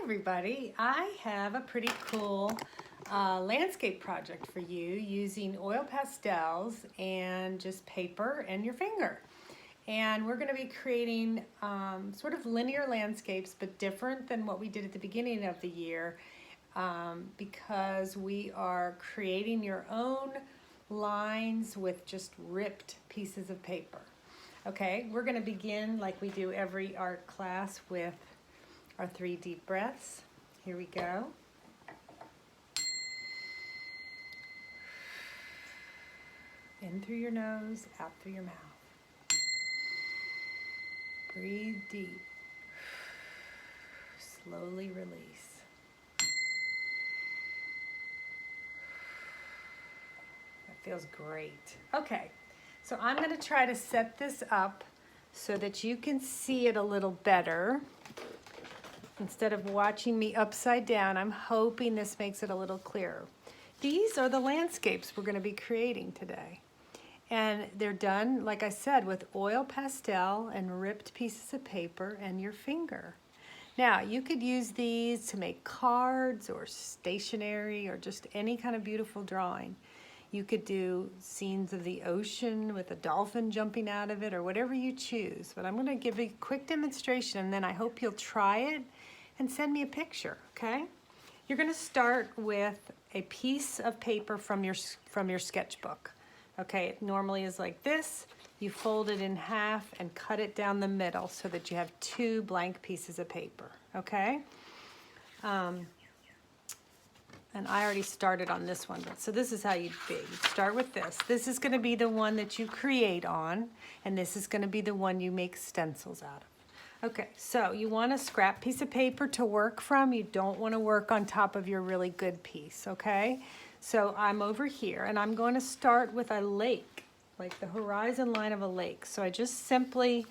everybody, I have a pretty cool landscape project for you using oil pastels and just paper and your finger. And we're going to be creating sort of linear landscapes, but different than what we did at the beginning of the year because we are creating your own lines with just ripped pieces of paper. Okay, we're going to begin like we do every art class with our 3 deep breaths. Here we go. In through your nose, out through your mouth. Breathe deep. Slowly release. That feels great. Okay, so I'm going to try to set this up so that you can see it a little better. Instead of watching me upside down, I'm hoping this makes it a little clearer. These are the landscapes we're going to be creating today. And they're done, like I said, with oil pastel and ripped pieces of paper and your finger. Now, you could use these to make cards or stationery or just any kind of beautiful drawing. You could do scenes of the ocean with a dolphin jumping out of it or whatever you choose. But I'm going to give a quick demonstration and then I hope you'll try it and send me a picture, okay? You're going to start with a piece of paper from your sketchbook. Okay, it normally is like this. You fold it in half and cut it down the middle so that you have 2 blank pieces of paper, okay? And I already started on this one, so this is how you'd be. You start with this. This is going to be the one that you create on, and this is going to be the one you make stencils out of. Okay, so you want a scrap piece of paper to work from. You don't want to work on top of your really good piece, okay? So I'm over here, and I'm going to start with a lake, like the horizon line of a lake. So I just simply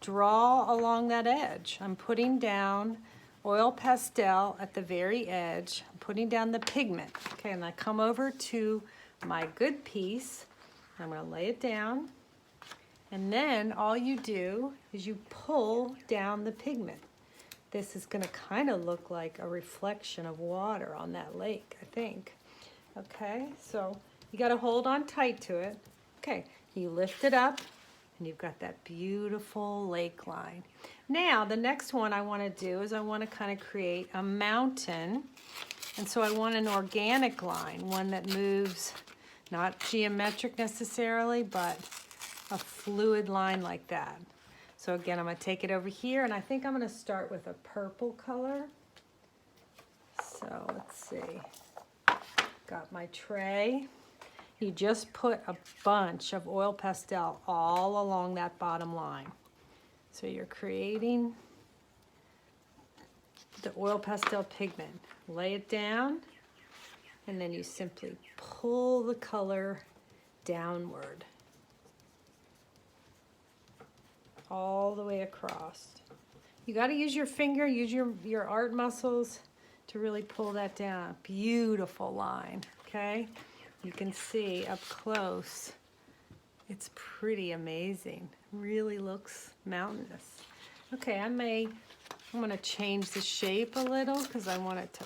draw along that edge. I'm putting down oil pastel at the very edge. I'm putting down the pigment. Okay, and I come over to my good piece. I'm going to lay it down. And then all you do is you pull down the pigment. This is going to kind of look like a reflection of water on that lake, I think. Okay, so you got to hold on tight to it. Okay, you lift it up and you've got that beautiful lake line. Now, the next one I want to do is I want to kind of create a mountain. And so I want an organic line, one that moves, not geometric necessarily, but a fluid line like that. So again, I'm going to take it over here, and I think I'm going to start with a purple color. So let's see. Got my tray. You just put a bunch of oil pastel all along that bottom line. So you're creating the oil pastel pigment. Lay it down, and then you simply pull the color downward. All the way across. You got to use your finger, use your art muscles to really pull that down. Beautiful line, okay? You can see up close, it's pretty amazing. Really looks mountainous. Okay, I'm going to change the shape a little because I want it to.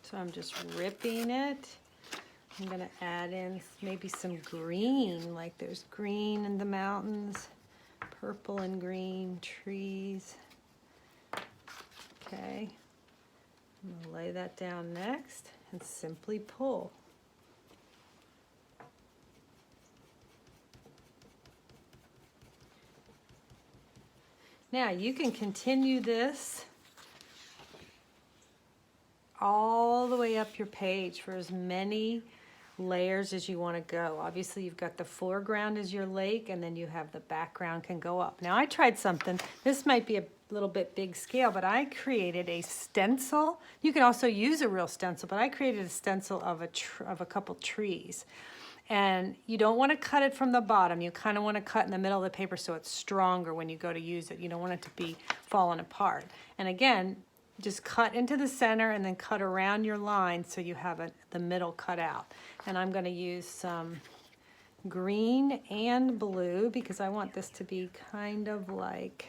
So I'm just ripping it. I'm going to add in maybe some green, like there's green in the mountains, purple and green trees. Okay, I'm going to lay that down next and simply pull. Now you can continue this all the way up your page for as many layers as you want to go. Obviously you've got the foreground as your lake, and then you have the background can go up. Now I tried something, this might be a little bit big scale, but I created a stencil. You can also use a real stencil, but I created a stencil of a couple trees. And you don't want to cut it from the bottom. You kind of want to cut in the middle of the paper so it's stronger when you go to use it. You don't want it to be falling apart. And again, just cut into the center and then cut around your line so you have the middle cut out. And I'm going to use some green and blue because I want this to be kind of like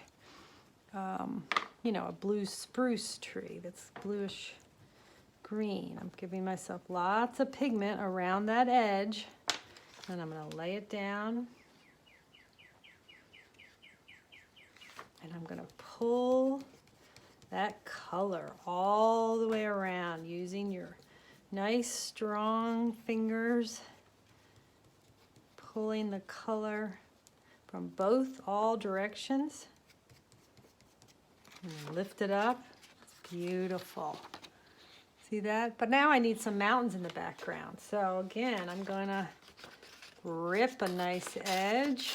you know, a blue spruce tree that's bluish green. I'm giving myself lots of pigment around that edge, and I'm going to lay it down. And I'm going to pull that color all the way around using your nice strong fingers, pulling the color from all directions. And lift it up. It's beautiful. See that? But now I need some mountains in the background. So again, I'm going to rip a nice edge.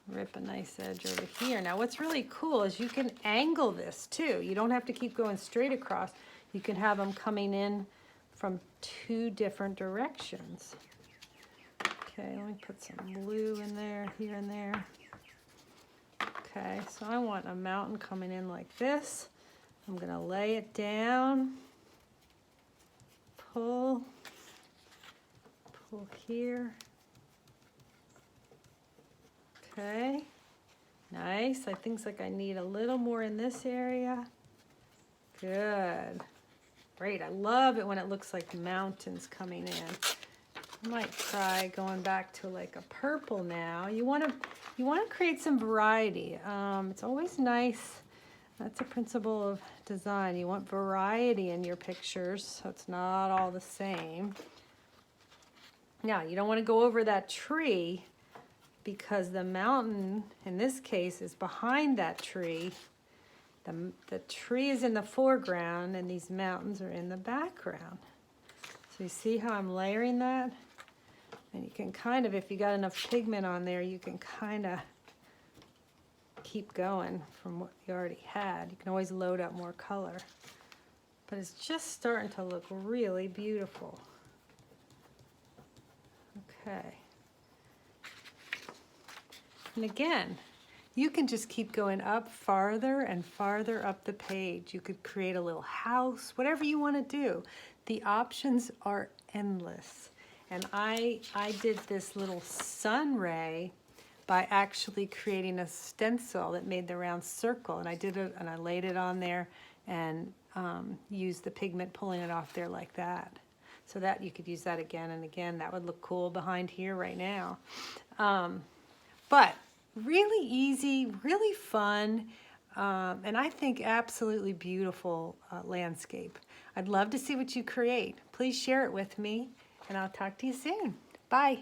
Rip a nice edge over here. Now what's really cool is you can angle this too. You don't have to keep going straight across. You can have them coming in from 2 different directions. Okay, let me put some blue in there, here and there. Okay, so I want a mountain coming in like this. I'm gonna lay it down, pull here. Okay, nice. I think like I need a little more in this area. Good. Great. I love it when it looks like mountains coming in. I might try going back to like a purple now. You want to create some variety. It's always nice. That's a principle of design. You want variety in your pictures, so it's not all the same. Now, you don't want to go over that tree, because the mountain, in this case, is behind that tree. The tree is in the foreground, and these mountains are in the background. So you see how I'm layering that? And you can kind of, if you got enough pigment on there, you can kind of keep going from what you already had. You can always load up more color. But it's just starting to look really beautiful. Okay. And again, you can just keep going up farther and farther up the page. You could create a little house, whatever you want to do. The options are endless. And I did this little sun ray by actually creating a stencil that made the round circle. And I did it, and I laid it on there and used the pigment, pulling it off there like that. So that you could use that again and again. That would look cool behind here right now. But really easy, really fun, and I think absolutely beautiful landscape. I'd love to see what you create. Please share it with me, and I'll talk to you soon. Bye.